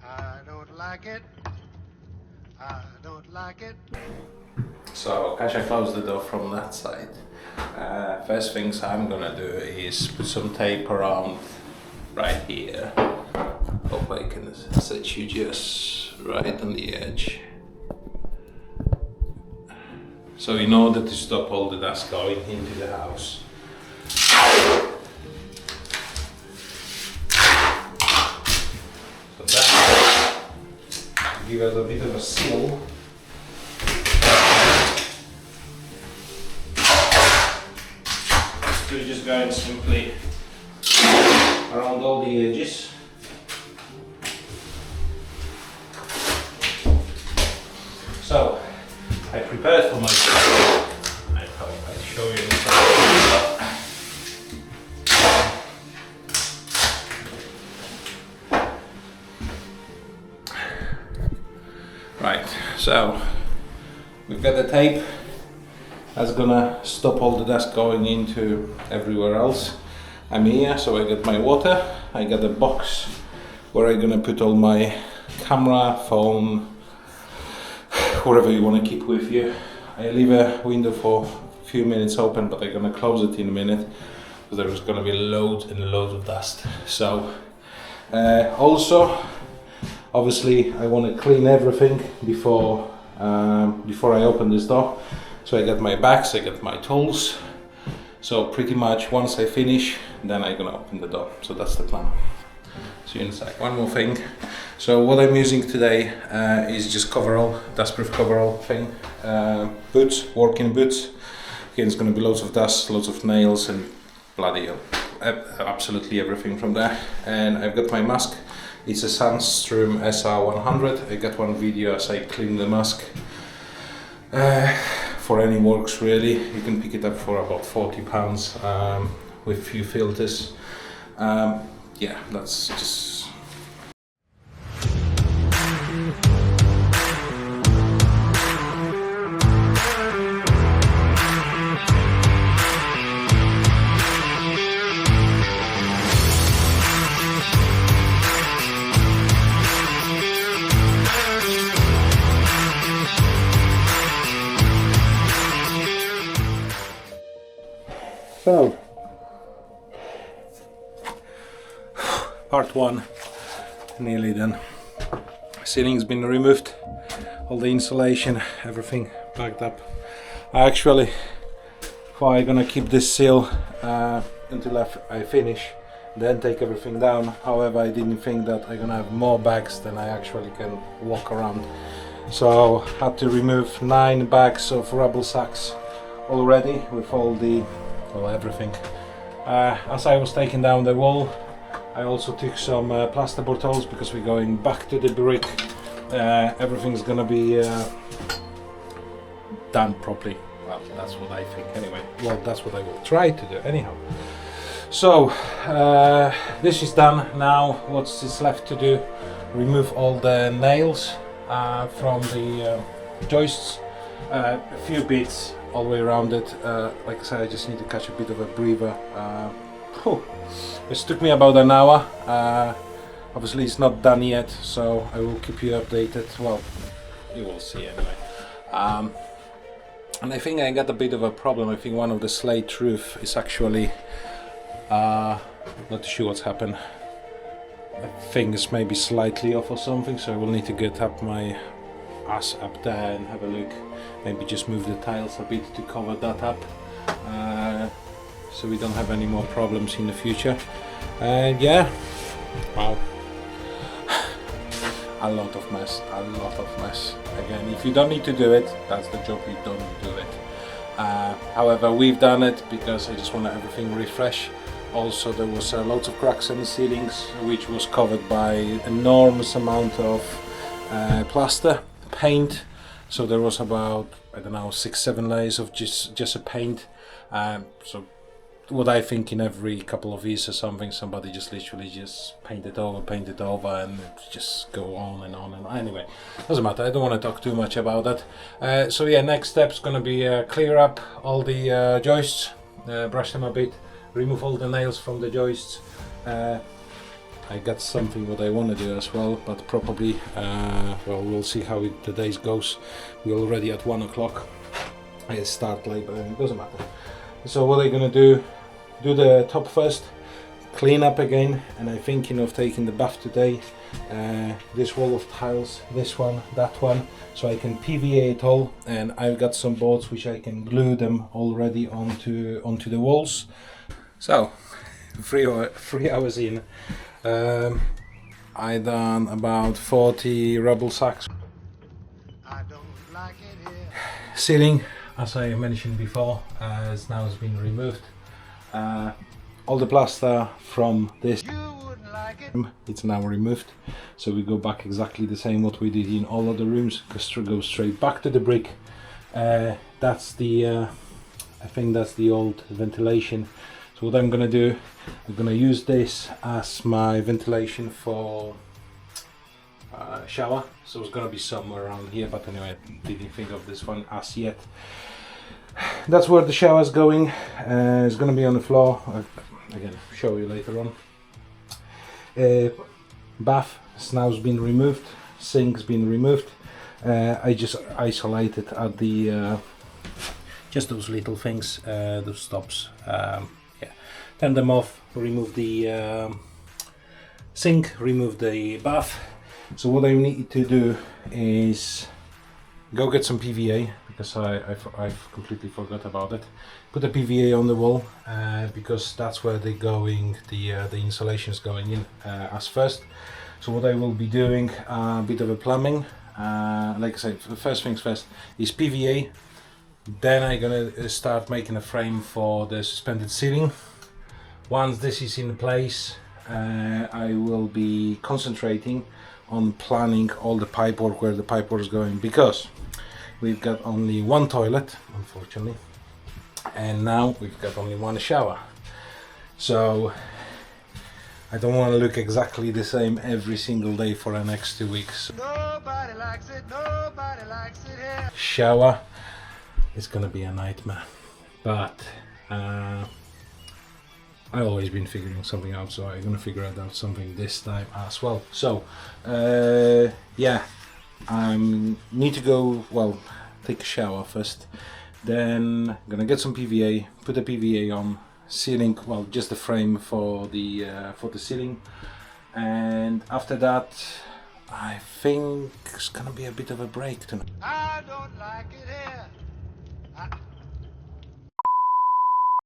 I don't like it. I don't like it. So Kasia closed the door from that side. First things I'm gonna do is put some tape around right here. Hope I can set you just right on the edge. So in order to stop all the dust going into the house. So that give us a bit of a seal. So you're just going simply around all the edges. So I prepared for myself. I thought I'd show you Right, so we've got the tape that's gonna stop all the dust going into everywhere else. I'm here, so I got my water, I got a box where I'm gonna put all my camera, phone, whatever you want to keep with you. I leave a window for a few minutes open, but I'm gonna close it in a minute because there's gonna be loads and loads of dust. So also, obviously, I want to clean everything before I open this door. So I got my bags, I got my tools. So pretty much once I finish, then I'm gonna open the door. So that's the plan. See you in a sec. One more thing. So what I'm using today is just coverall, dustproof coverall thing. Boots, working boots. Again, it's gonna be loads of dust, loads of nails and bloody absolutely everything from there. And I've got my mask. It's a Sandstrom SR100. I got one video as I clean the mask. For any works really, you can pick it up for about £40 with few filters. Yeah, that's just. So, part one, nearly done. Ceiling's been removed, all the insulation, everything backed up. I'm gonna keep this seal until I finish, then take everything down. However, I didn't think that I'm gonna have more bags than I actually can walk around. So, had to remove 9 bags of rubble sacks already with all the everything. As I was taking down the wall, I also took some plaster bottles because we're going back to the brick. Everything's gonna be done properly. Well, that's what I think anyway. Well, that's what I will try to do anyhow. So this is done. Now what's is left to do? Remove all the nails from the joists. A few bits all the way around it. Like I said, I just need to catch a bit of a breather. It took me about an hour. Obviously it's not done yet, so I will keep you updated. Well, you will see anyway. And I think I got a bit of a problem. I think one of the slate roof is actually not sure what's happened. I think it's maybe slightly off or something, so I will need to get up my ass up there and have a look. Maybe just move the tiles a bit to cover that up, so we don't have any more problems in the future. Yeah, wow, a lot of mess. Again, if you don't need to do it, that's the job, you don't do it. However, we've done it because I just want everything refresh. Also, there was lots of cracks in the ceilings, which was covered by enormous amount of plaster, paint. So there was about, I don't know, 6-7 layers of just a paint. So what I think in every couple of years or something, somebody just literally just paint it over, and just go on and on and on. Anyway, doesn't matter. I don't want to talk too much about that. So yeah, next step's gonna be clear up all the joists, brush them a bit, remove all the nails from the joists. I got something what I want to do as well, but probably well, we'll see how the days goes. We're already at 1 o'clock. I start late, but it doesn't matter. So what I'm gonna do the top first, clean up again, and I'm thinking of taking the bath today. This wall of tiles, this one, that one, so I can PVA it all, and I've got some boards which I can glue them already onto the walls. So 3 hours in, I done about 40 rubble sacks. I don't like it here. Ceiling, as I mentioned before, has been removed. All the plaster from this, You wouldn't like it. it's now removed, so we go back exactly the same what we did in all other rooms. Go straight back to the brick. That's the I think that's the old ventilation. So what I'm gonna do, I'm gonna use this as my ventilation for shower. So it's gonna be somewhere around here, but anyway, I didn't think of this one as yet. That's where the shower is going. It's gonna be on the floor. Again, show you later on. Bath has now been removed. Sink's been removed. I just isolated at the just those little things, those stops. Yeah, turn them off. Remove the sink. Remove the bath. So what I need to do is go get some PVA, because I've completely forgot about it. Put the PVA on the wall, because that's where the insulation is going in as first. So what I will be doing, a bit of a plumbing. Like I said, first things first is PVA. Then I'm gonna start making a frame for the suspended ceiling. Once this is in place, I will be concentrating on planning all the pipework, where the pipework is going, because we've got only one toilet, unfortunately, and now we've got only one shower. So I don't want to look exactly the same every single day for the next 2 weeks. Nobody likes it. Nobody likes it here. Shower is gonna be a nightmare, but I've always been figuring something out, so I'm gonna figure out something this time as well. So yeah, I need to go, well, take a shower first, then I'm gonna get some PVA, put the PVA on ceiling, well, just the frame for the ceiling, and after that I think it's gonna be a bit of a break tonight. I don't like it here.